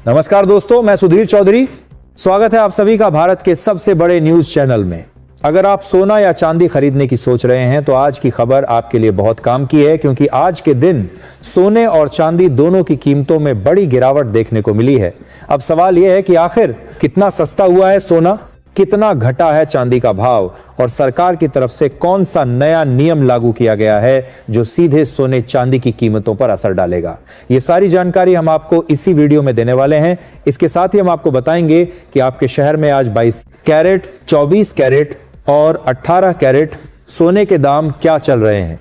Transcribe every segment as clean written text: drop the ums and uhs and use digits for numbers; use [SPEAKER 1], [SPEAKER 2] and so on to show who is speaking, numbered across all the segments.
[SPEAKER 1] नमस्कार दोस्तों, मैं सुधीर चौधरी। स्वागत है आप सभी का भारत के सबसे बड़े न्यूज चैनल में। अगर आप सोना या चांदी खरीदने की सोच रहे हैं तो आज की खबर आपके लिए बहुत काम की है, क्योंकि आज के दिन सोने और चांदी दोनों की कीमतों में बड़ी गिरावट देखने को मिली है। अब सवाल यह है कि आखिर कितना सस्ता हुआ है सोना, कितना घटा है चांदी का भाव और सरकार की तरफ से कौन सा नया नियम लागू किया गया है जो सीधे सोने चांदी की कीमतों पर असर डालेगा। ये सारी जानकारी हम आपको इसी वीडियो में देने वाले हैं। इसके साथ ही हम आपको बताएंगे कि आपके शहर में आज 22 कैरेट, 24 कैरेट और 18 कैरेट सोने के दाम क्या चल रहे हैं,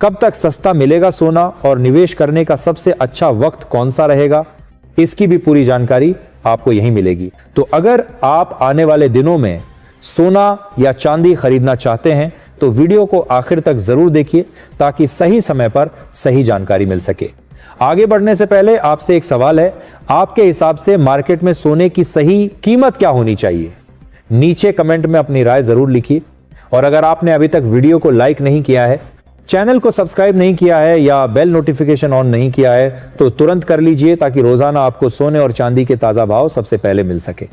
[SPEAKER 1] कब तक सस्ता मिलेगा सोना और निवेश करने का सबसे अच्छा वक्त कौन सा रहेगा, इसकी भी पूरी जानकारी आपको यहीं मिलेगी। तो अगर आप आने वाले दिनों में सोना या चांदी खरीदना चाहते हैं तो वीडियो को आखिर तक जरूर देखिए ताकि सही समय पर सही जानकारी मिल सके। आगे बढ़ने से पहले आपसे एक सवाल है, आपके हिसाब से मार्केट में सोने की सही कीमत क्या होनी चाहिए? नीचे कमेंट में अपनी राय जरूर लिखिए। और अगर आपने अभी तक वीडियो को लाइक नहीं किया है, चैनल को सब्सक्राइब नहीं किया है या बेल नोटिफिकेशन ऑन नहीं किया है तो तुरंत कर लीजिए ताकि रोजाना आपको सोने और चांदी के ताजा भाव सबसे पहले मिल सके।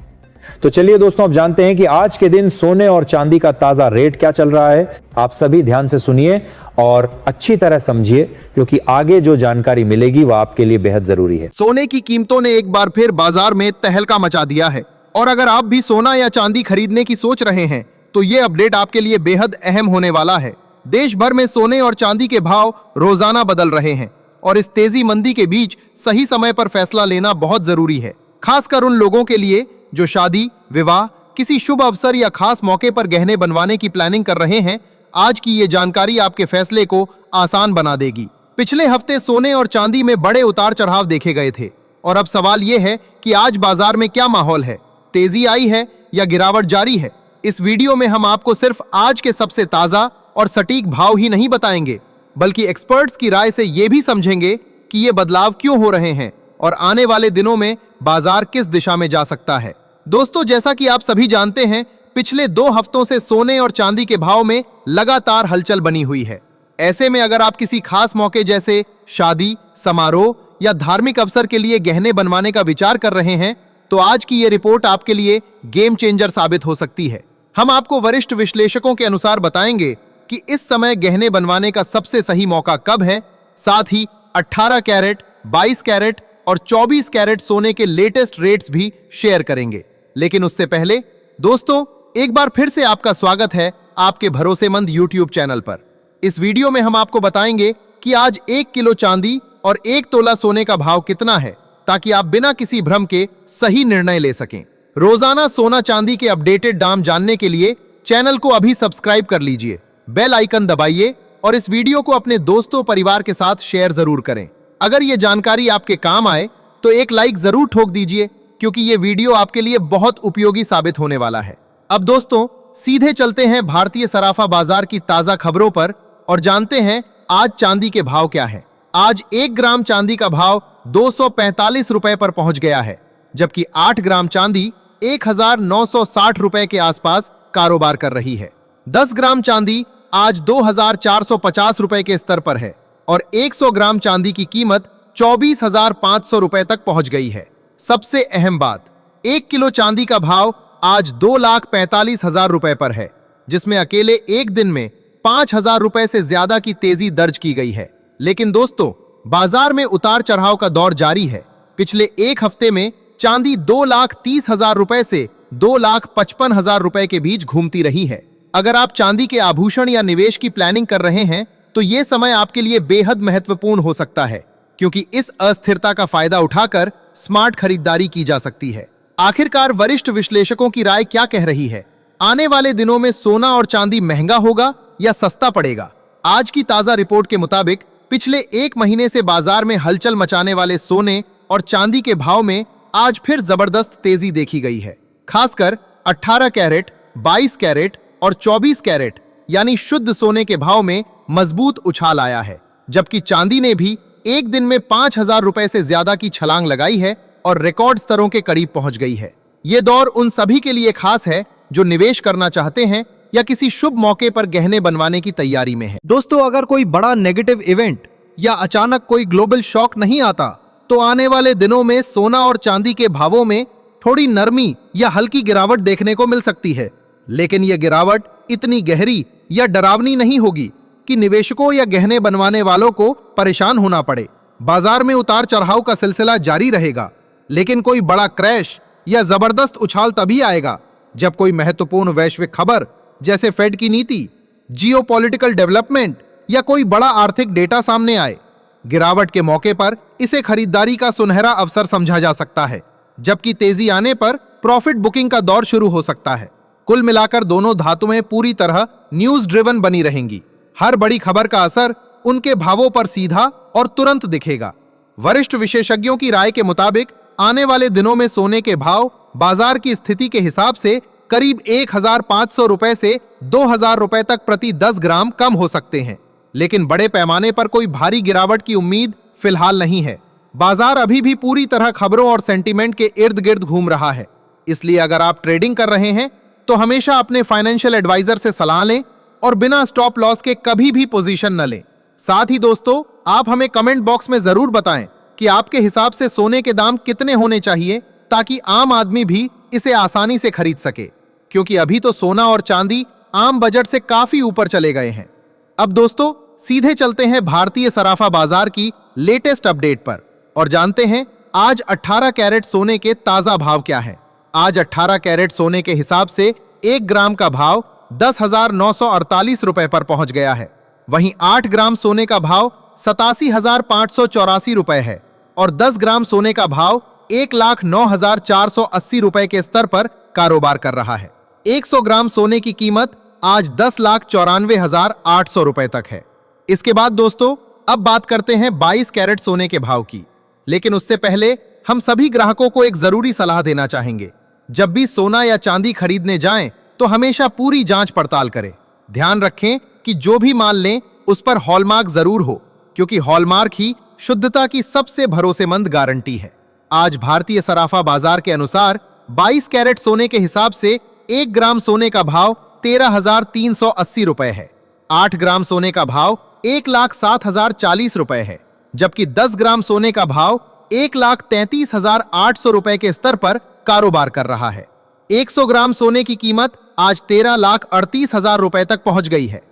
[SPEAKER 1] तो चलिए दोस्तों, अब जानते हैं कि आज के दिन सोने और चांदी का ताजा रेट क्या चल रहा है। आप सभी ध्यान से सुनिए और अच्छी तरह समझिए, क्योंकि आगे जो जानकारी मिलेगी वह आपके लिए बेहद जरूरी है।
[SPEAKER 2] सोने की कीमतों ने एक बार फिर बाजार में तहलका मचा दिया है और अगर आप भी सोना या चांदी खरीदने की सोच रहे हैं तो ये अपडेट आपके लिए बेहद अहम होने वाला है। देश भर में सोने और चांदी के भाव रोजाना बदल रहे हैं और इस तेजी मंदी के बीच सही समय पर फैसला लेना बहुत जरूरी है, खासकर उन लोगों के लिए जो शादी, विवाह, किसी शुभ अवसर या खास मौके पर गहने बनवाने की प्लानिंग कर रहे हैं। आज की ये जानकारी आपके फैसले को आसान बना देगी। पिछले हफ्ते सोने और चांदी में बड़े उतार चढ़ाव देखे गए थे और अब सवाल ये है कि आज बाजार में क्या माहौल है, तेजी आई है या गिरावट जारी है। इस वीडियो में हम आपको सिर्फ आज के सबसे ताजा और सटीक भाव ही नहीं बताएंगे, बल्कि एक्सपर्ट्स की राय से यह भी समझेंगे कि ये बदलाव क्यों हो रहे हैं और आने वाले दिनों में बाजार किस दिशा में जा सकता है। दोस्तों, जैसा कि आप सभी जानते हैं, पिछले 2 हफ्तों से सोने और चांदी के भाव में लगातार हलचल बनी हुई है। ऐसे में अगर आप किसी खास मौके जैसे शादी, समारोह या धार्मिक अवसर के लिए गहने बनवाने का विचार कर रहे हैं तो आज की ये रिपोर्ट आपके लिए गेम चेंजर साबित हो सकती है। हम आपको वरिष्ठ विश्लेषकों के अनुसार बताएंगे कि इस समय गहने बनवाने का सबसे सही मौका कब है। साथ ही 18 कैरेट, 22 कैरेट और 24 कैरेट सोने के लेटेस्ट रेट्स भी शेयर करेंगे। लेकिन उससे पहले दोस्तों, एक बार फिर से आपका स्वागत है आपके भरोसेमंद YouTube चैनल पर। इस वीडियो में हम आपको बताएंगे कि आज 1 किलो चांदी और 1 तोला सोने का भाव कितना है, ताकि आप बिना किसी भ्रम के सही निर्णय ले सकें। रोजाना सोना चांदी के अपडेटेड दाम जानने के लिए चैनल को अभी सब्सक्राइब कर लीजिए, बेल आइकन दबाइए और इस वीडियो को अपने दोस्तों परिवार के साथ शेयर जरूर करें। अगर ये जानकारी आपके काम आए तो एक लाइक जरूर ठोक दीजिए, क्योंकि ये वीडियो आपके लिए बहुत उपयोगी साबित होने वाला है। अब दोस्तों, सीधे चलते हैं भारतीय सराफा बाजार की ताजा खबरों पर और जानते हैं आज चांदी के भाव क्या है। आज 1 ग्राम चांदी का भाव 245 रुपए पर पहुंच गया है, जबकि 8 ग्राम चांदी 1960 रुपए के आसपास कारोबार कर रही है। 10 ग्राम चांदी आज 2450 रुपए के स्तर पर है और 100 ग्राम चांदी की कीमत 24,500 रुपए तक पहुंच गई है। सबसे अहम बात, 1 किलो चांदी का भाव आज 2,45,000 रुपए पर है, जिसमें अकेले एक दिन में 5,000 रुपए से ज्यादा की तेजी दर्ज की गई है। लेकिन दोस्तों, बाजार में उतार चढ़ाव का दौर जारी है। पिछले एक हफ्ते में चांदी 2,30,000 रुपए से 2,55,000 रुपए के बीच घूमती रही है। अगर आप चांदी के आभूषण या निवेश की प्लानिंग कर रहे हैं तो यह समय आपके लिए बेहद महत्वपूर्ण हो सकता है, क्योंकि इस अस्थिरता का फायदा उठाकर स्मार्ट खरीदारी की जा सकती है। आखिरकार वरिष्ठ विश्लेषकों की राय क्या कह रही है? आने वाले दिनों में सोना और चांदी महंगा होगा या सस्ता पड़ेगा? आज की ताजा रिपोर्ट के मुताबिक पिछले 1 महीने से बाजार में हलचल मचाने वाले सोने और चांदी के भाव में आज फिर जबरदस्त तेजी देखी गई है। खासकर 18 कैरेट, 22 कैरेट और 24 कैरेट यानी शुद्ध सोने के भाव में मजबूत उछाल आया है, जबकि चांदी ने भी एक दिन में 5,000 रुपए से ज्यादा की छलांग लगाई है और रिकॉर्ड स्तरों के करीब पहुंच गई है। ये दौर उन सभी के लिए खास है जो निवेश करना चाहते हैं या किसी शुभ मौके पर गहने बनवाने की तैयारी में है। दोस्तों, अगर कोई बड़ा नेगेटिव इवेंट या अचानक कोई ग्लोबल शॉक नहीं आता तो आने वाले दिनों में सोना और चांदी के भावों में थोड़ी नरमी या हल्की गिरावट देखने को मिल सकती है। लेकिन यह गिरावट इतनी गहरी या डरावनी नहीं होगी कि निवेशकों या गहने बनवाने वालों को परेशान होना पड़े। बाजार में उतार चढ़ाव का सिलसिला जारी रहेगा, लेकिन कोई बड़ा क्रैश या जबरदस्त उछाल तभी आएगा जब कोई महत्वपूर्ण वैश्विक खबर जैसे फेड की नीति, जियोपॉलिटिकल डेवलपमेंट या कोई बड़ा आर्थिक डेटा सामने आए। गिरावट के मौके पर इसे खरीदारी का सुनहरा अवसर समझा जा सकता है, जबकि तेजी आने पर प्रॉफिट बुकिंग का दौर शुरू हो सकता है। कुल मिलाकर दोनों धातुएं पूरी तरह न्यूज ड्रिवन बनी रहेंगी। हर बड़ी खबर का असर उनके भावों पर सीधा और तुरंत दिखेगा। वरिष्ठ विशेषज्ञों की राय के मुताबिक आने वाले दिनों में सोने के भाव बाजार की स्थिति के हिसाब से करीब 1,500 रुपए से 2,000 रुपए तक प्रति 10 ग्राम कम हो सकते हैं, लेकिन बड़े पैमाने पर कोई भारी गिरावट की उम्मीद फिलहाल नहीं है। बाजार अभी भी पूरी तरह खबरों और सेंटीमेंट के इर्द गिर्द घूम रहा है। इसलिए अगर आप ट्रेडिंग कर रहे हैं तो हमेशा अपने फाइनेंशियल एडवाइजर से सलाह लें और बिना स्टॉप लॉस के कभी भी पोजीशन न लें। साथ ही दोस्तों, आप हमें कमेंट बॉक्स में जरूर बताएं कि आपके हिसाब से सोने के दाम कितने होने चाहिए ताकि आम आदमी भी इसे आसानी से खरीद सके, क्योंकि अभी तो सोना और चांदी आम बजट से काफी ऊपर चले गए हैं। अब दोस्तों, सीधे चलते हैं भारतीय सराफा बाजार की लेटेस्ट अपडेट पर और जानते हैं आज 18 कैरेट सोने के ताजा भाव क्या है। आज 18 कैरेट सोने के हिसाब से 1 ग्राम का भाव 10,948 रुपए पर पहुंच गया है। वहीं 8 ग्राम सोने का भाव 87,584 रुपए है और 10 ग्राम सोने का भाव 1,09,480 रुपए के स्तर पर कारोबार कर रहा है। 100 ग्राम सोने की कीमत आज 10,94,800 रुपए तक है। इसके बाद दोस्तों, अब बात करते हैं 22 कैरेट सोने के भाव की। लेकिन उससे पहले हम सभी ग्राहकों को एक जरूरी सलाह देना चाहेंगे। जब भी सोना या चांदी खरीदने जाएं तो हमेशा पूरी जांच पड़ताल करें। ध्यान रखें कि जो भी माल लें उस पर हॉलमार्क जरूर हो, क्योंकि हॉलमार्क ही शुद्धता की सबसे भरोसेमंद गारंटी है। आज भारतीय सराफा बाजार के अनुसार 22 कैरेट सोने के हिसाब से 1 ग्राम सोने का भाव 13,380 रुपए है। 8 ग्राम सोने का भाव 1,07,040 रुपए है, जबकि 10 ग्राम सोने का भाव 1,33,800 रुपए के स्तर पर कारोबार कर रहा है। 100 ग्राम सोने की कीमत आज 13,38,000 रुपए तक पहुंच गई है।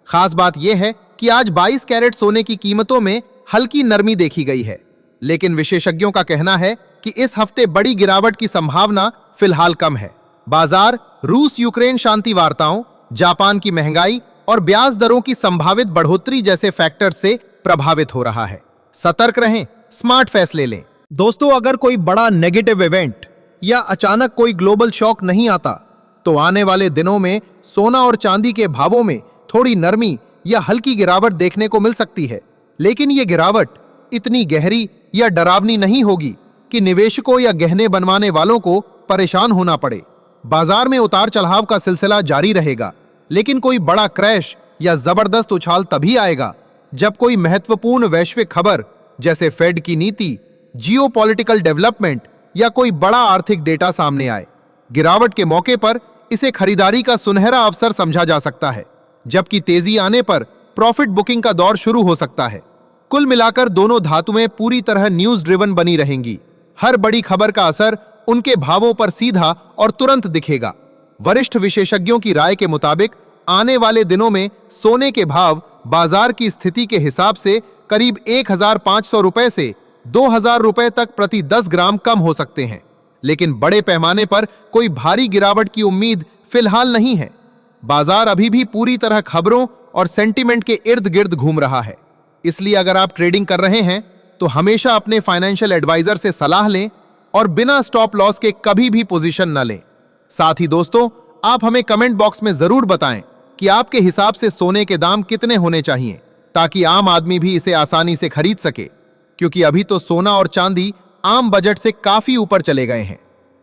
[SPEAKER 2] खास बात यह है कि आज 22 कैरेट सोने की कीमतों में हल्की नरमी देखी गई है, लेकिन विशेषज्ञों का कहना है कि इस हफ्ते बड़ी गिरावट की संभावना फिलहाल कम है। बाजार रूस यूक्रेन शांति वार्ताओं, जापान की महंगाई और ब्याज दरों की संभावित बढ़ोतरी जैसे फैक्टर से प्रभावित हो रहा है। सतर्क रहें, स्मार्ट फैसले लें। दोस्तों, अगर कोई बड़ा नेगेटिव इवेंट या अचानक कोई ग्लोबल शॉक नहीं आता तो आने वाले दिनों में सोना और चांदी के भावों में थोड़ी नरमी या हल्की गिरावट देखने को मिल सकती है। लेकिन यह गिरावट इतनी गहरी या डरावनी नहीं होगी कि निवेशकों या गहने बनवाने वालों को परेशान होना पड़े। बाजार में उतार चढ़ाव का सिलसिला जारी रहेगा, लेकिन कोई बड़ा क्रैश या जबरदस्त उछाल तभी आएगा जब कोई महत्वपूर्ण वैश्विक खबर जैसे फेड की नीति, जियोपॉलिटिकल डेवलपमेंट या कोई बड़ा आर्थिक डेटा सामने आए। गिरावट के मौके पर इसे खरीदारी का सुनहरा अवसर समझा जा सकता है, जबकि तेजी आने पर प्रॉफिट बुकिंग का दौर शुरू हो सकता है। कुल मिलाकर दोनों धातुएं पूरी तरह न्यूज ड्रिवन बनी रहेंगी। हर बड़ी खबर का असर उनके भावों पर सीधा और तुरंत दिखेगा। वरिष्ठ विशेषज्ञों की राय के मुताबिक आने वाले दिनों में सोने के भाव बाजार की स्थिति के हिसाब से करीब 1,500 रुपए से 2,000 रुपए तक प्रति 10 ग्राम कम हो सकते हैं, लेकिन बड़े पैमाने पर कोई भारी गिरावट की उम्मीद फिलहाल नहीं है। बाजार अभी भी पूरी तरह खबरों और सेंटीमेंट के इर्द गिर्द घूम रहा है। इसलिए अगर आप ट्रेडिंग कर रहे हैं तो हमेशा अपने फाइनेंशियल एडवाइजर से सलाह लें और बिना स्टॉप लॉस के कभी भी पोजीशन न लें। साथ ही दोस्तों, आप हमें कमेंट बॉक्स में जरूर बताएं कि आपके हिसाब से सोने के दाम कितने होने चाहिए ताकि आम आदमी भी इसे आसानी से खरीद सके, क्योंकि अभी तो सोना और चांदी आम बजट से काफी ऊपर चले गए हैं।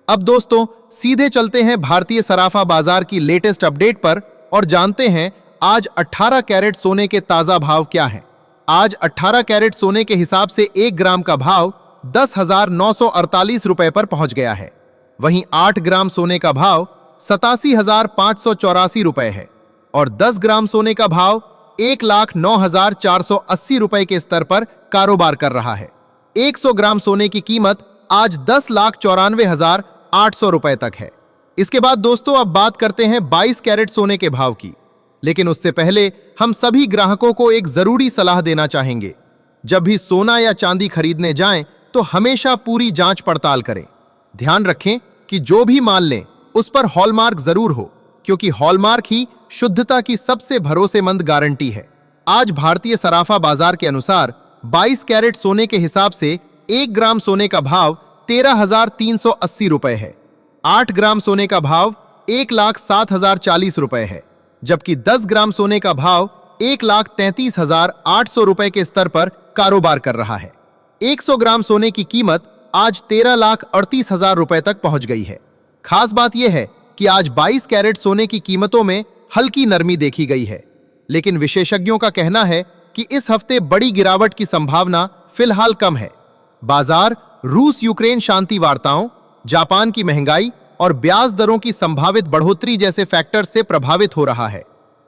[SPEAKER 2] अब दोस्तों, सीधे चलते हैं भारतीय सराफा बाजार की लेटेस्ट अपडेट पर और जानते हैं आज 18 कैरेट सोने के ताजा भाव क्या हैं। आज 18 कैरेट सोने के हिसाब से 1 ग्राम का भाव 10,948 रुपए पर पहुंच गया है। वहीं 8 ग्राम सोने का भाव 87,584 रुपए है और 10 ग्राम सोने का भाव 1,09,480 रुपए के स्तर पर कारोबार कर रहा है। 100 ग्राम सोने की कीमत आज 10,94,800 रुपए तक है। इसके बाद दोस्तों अब बात करते हैं 22 कैरेट सोने के भाव की। लेकिन उससे पहले हम सभी ग्राहकों को एक जरूरी सलाह देना चाहेंगे। जब भी सोना या चांदी खरीदने जाएं तो हमेशा पूरी जांच पड़ताल करें। ध्यान रखें कि जो भी माल लें उस पर हॉलमार्क जरूर हो, क्योंकि हॉलमार्क ही शुद्धता की सबसे भरोसेमंद गारंटी है। आज भारतीय सराफा बाजार के अनुसार 22 कैरेट सोने के हिसाब से 1 ग्राम सोने का भाव 13,380 रुपए है। 8 ग्राम सोने का भाव 1,07,040 रुपए है, जबकि 10 ग्राम सोने का भाव 1,33,800 रुपए के स्तर पर कारोबार कर रहा है। 100 ग्राम सोने की कीमत आज 13,38,000 रुपए तक पहुंच गई है। खास बात यह है कि आज 22 कैरेट सोने की कीमतों में हल्की नरमी देखी गई है, लेकिन विशेषज्ञों का कहना है कि इस हफ्ते बड़ी गिरावट की संभावना फिलहाल कम है। बाजार रूस यूक्रेन शांति वार्ताओं, जापान की महंगाई और ब्याज दरों की संभावित बढ़ोतरी जैसे फैक्टर से प्रभावित हो रहा है।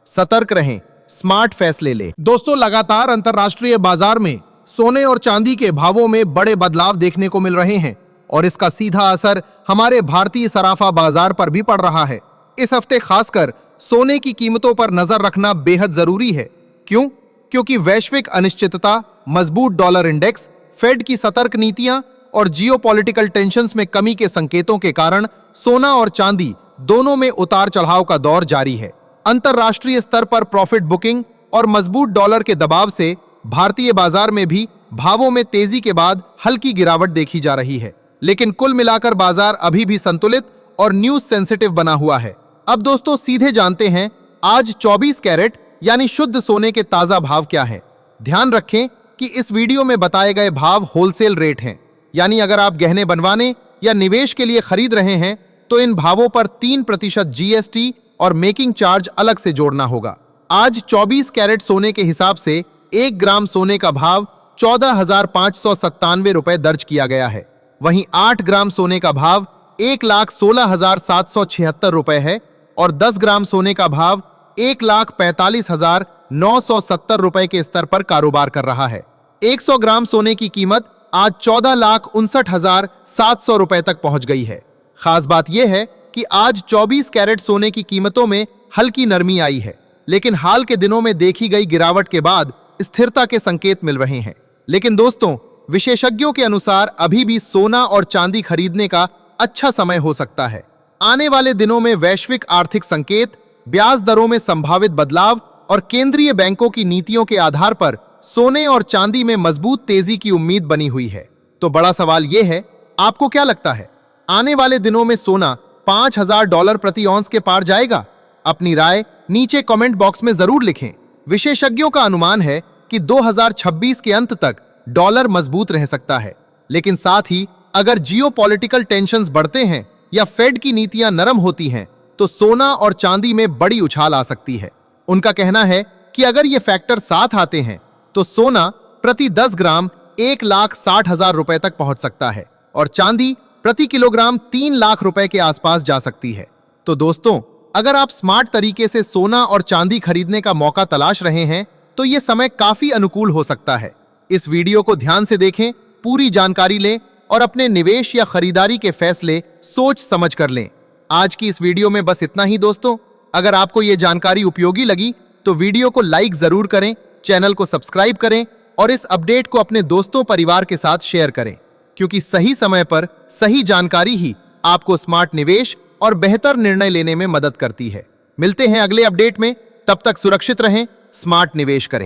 [SPEAKER 2] सतर्क रहें, स्मार्ट फैसले लें।
[SPEAKER 3] दोस्तों, लगातार अंतर्राष्ट्रीय बाजार में सोने और चांदी के भावों में बड़े बदलाव देखने को मिल रहे हैं और इसका सीधा असर हमारे भारतीय सराफा बाजार पर भी पड़ रहा है। इस हफ्ते खासकर सोने की कीमतों पर नजर रखना बेहद जरूरी है। क्यों? क्योंकि वैश्विक अनिश्चितता, मजबूत डॉलर इंडेक्स, फेड की सतर्क नीतियां और जियोपॉलिटिकल टेंशन्स में कमी के संकेतों के कारण सोना और चांदी दोनों में उतार चढ़ाव का दौर जारी है। अंतर्राष्ट्रीय स्तर पर प्रॉफिट बुकिंग और मजबूत डॉलर के दबाव से भारतीय बाजार में भी भावों में तेजी के बाद हल्की गिरावट देखी जा रही है, लेकिन कुल मिलाकर बाजार अभी भी संतुलित और न्यूज सेंसिटिव बना हुआ है। अब दोस्तों सीधे जानते हैं आज 24 कैरेट यानी शुद्ध सोने के ताजा भाव क्या हैं। ध्यान रखें कि इस वीडियो में बताए गए भाव होलसेल रेट हैं, यानी अगर आप गहने बनवाने या निवेश के लिए खरीद रहे हैं तो इन भावों पर 3% जीएसटी और मेकिंग चार्ज अलग से जोड़ना होगा। आज 24 कैरेट सोने के हिसाब से 1 ग्राम सोने का भाव 14,597 रुपए दर्ज किया गया है। वहीं 8 ग्राम सोने का भाव 1,16,776 रुपए है और 10 ग्राम सोने का भाव 1,45,970 रुपए के स्तर पर कारोबार कर रहा है। 100 ग्राम सोने की कीमत आज 14,59,700 रुपए तक पहुंच गई है। खास बात यह है कि आज 24 कैरेट सोने की कीमतों में हल्की नरमी आई है, लेकिन हाल के दिनों में देखी गई गिरावट के बाद स्थिरता के संकेत मिल रहे हैं। लेकिन दोस्तों, विशेषज्ञों के अनुसार अभी भी सोना और चांदी खरीदने का अच्छा समय हो सकता है। आने वाले दिनों में वैश्विक आर्थिक संकेत, ब्याज दरों में संभावित बदलाव और केंद्रीय बैंकों की नीतियों के आधार पर सोने और चांदी में मजबूत तेजी की उम्मीद बनी हुई है। तो बड़ा सवाल यह है, आपको क्या लगता है, आने वाले दिनों में सोना $5,000 प्रति औंस के पार जाएगा? अपनी राय नीचे कमेंट बॉक्स में जरूर लिखें। विशेषज्ञों का अनुमान है कि 2026 के अंत तक डॉलर मजबूत रह सकता है, लेकिन साथ ही अगर जियोपॉलिटिकल टेंशन्स बढ़ते हैं या फेड की नीतियां नरम होती हैं तो सोना और चांदी में बड़ी उछाल आ सकती है। उनका कहना है कि अगर ये फैक्टर साथ आते हैं तो सोना प्रति 10 ग्राम 1,60,000 रुपए तक पहुंच सकता है और चांदी प्रति किलोग्राम 3 लाख रुपए के आसपास जा सकती है। तो दोस्तों, अगर आप स्मार्ट तरीके से सोना और चांदी खरीदने का मौका तलाश रहे हैं तो ये समय काफी अनुकूल हो सकता है। इस वीडियो को ध्यान से देखें, पूरी जानकारी लें और अपने निवेश या खरीदारी के फैसले सोच समझ कर लें। आज की इस वीडियो में बस इतना ही दोस्तों। अगर आपको ये जानकारी उपयोगी लगी तो वीडियो को लाइक जरूर करें, चैनल को सब्सक्राइब करें और इस अपडेट को अपने दोस्तों परिवार के साथ शेयर करें, क्योंकि सही समय पर सही जानकारी ही आपको स्मार्ट निवेश और बेहतर निर्णय लेने में मदद करती है। मिलते हैं अगले अपडेट में, तब तक सुरक्षित रहें, स्मार्ट निवेश करें।